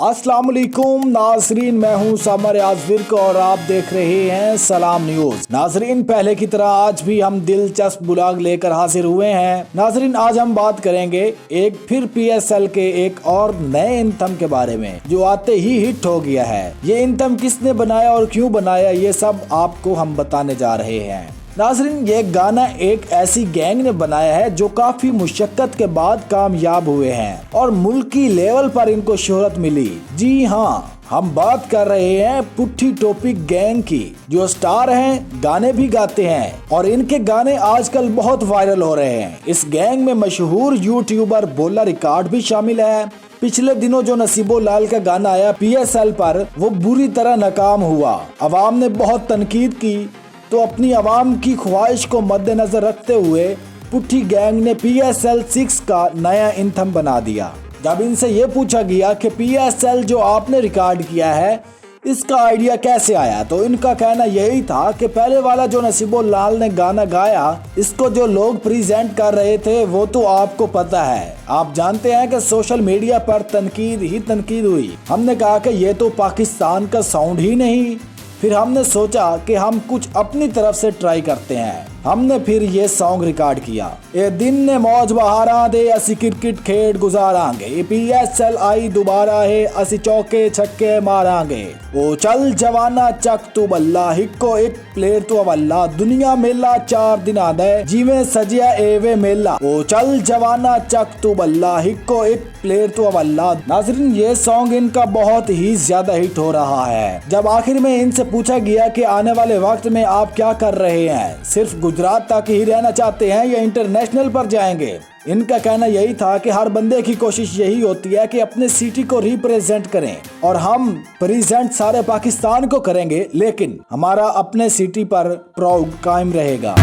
अस्सलाम वालेकुम नाजरीन, मैं हूं समर आजविर और आप देख रहे हैं सलाम न्यूज। नाजरीन, पहले की तरह आज भी हम दिलचस्प ब्लॉग लेकर हाजिर हुए हैं। नाजरीन, आज हम बात करेंगे एक फिर PSL के एक और नए एंथम के बारे में जो आते ही हिट हो गया है। ये एंथम किसने बनाया और क्यों बनाया, ये सब आपको हम बताने जा रहे हैं। नाजरीन, ये गाना एक ऐसी गैंग ने बनाया है जो काफी मुशक्कत के बाद कामयाब हुए हैं और मुल्की लेवल पर इनको शोहरत मिली। जी हाँ, हम बात कर रहे हैं पुट्ठी टॉपिक गैंग की, जो स्टार हैं, गाने भी गाते हैं और इनके गाने आजकल बहुत वायरल हो रहे हैं। इस गैंग में मशहूर यूट्यूबर बोला रिकॉर्ड भी शामिल है। पिछले दिनों जो नसीबो लाल का गाना आया PSL पर, वो बुरी तरह नाकाम हुआ। अवाम ने बहुत तनकीद की, तो अपनी आवाम की ख्वाहिश को मद्देनजर रखते हुए पुट्ठी गैंग ने PSL 6 का नया एंथम बना दिया। जब इनसे ये पूछा गया कि PSL जो आपने रिकॉर्ड किया है, इसका आइडिया कैसे आया, तो इनका कहना यही था कि पहले वाला जो नसीबो लाल ने गाना गाया, इसको जो लोग प्रेजेंट कर रहे थे वो तो आपको पता है। आप जानते हैं कि सोशल मीडिया पर तनकीद ही तनकीद हुई। हमने कहा कि ये तो पाकिस्तान का साउंड ही नहीं। फिर हमने सोचा कि हम कुछ अपनी तरफ से ट्राई करते हैं। हमने फिर ये सॉन्ग रिकॉर्ड किया। ए दिन ने मौज बहारा दे, असी क्रिकेट खेड गुजारांगे, PSL आई दोबारा है, असी चौके छक्के मारांगे। ओ चल जवाना चक तू बल्ला, हिक्को एक प्लेयर तो अवल्ला, दुनिया मेला 4 दिन आदे, जीवे सजिया एवे मेला। ओ चल जवाना चक तू बल्ला, हिक्को एक प्लेयर तो अवल्ला। नाजरीन, ये सॉन्ग इनका बहुत ही ज्यादा हिट हो रहा है। जब आखिर में इनसे पूछा गया कि आने वाले वक्त में आप क्या कर रहे हैं, सिर्फ गुजरात तक ही रहना चाहते हैं या इंटरनेशनल पर जाएंगे, इनका कहना यही था कि हर बंदे की कोशिश यही होती है कि अपने सिटी को रिप्रेजेंट करें और हम प्रेजेंट सारे पाकिस्तान को करेंगे, लेकिन हमारा अपने सिटी पर प्राउड कायम रहेगा।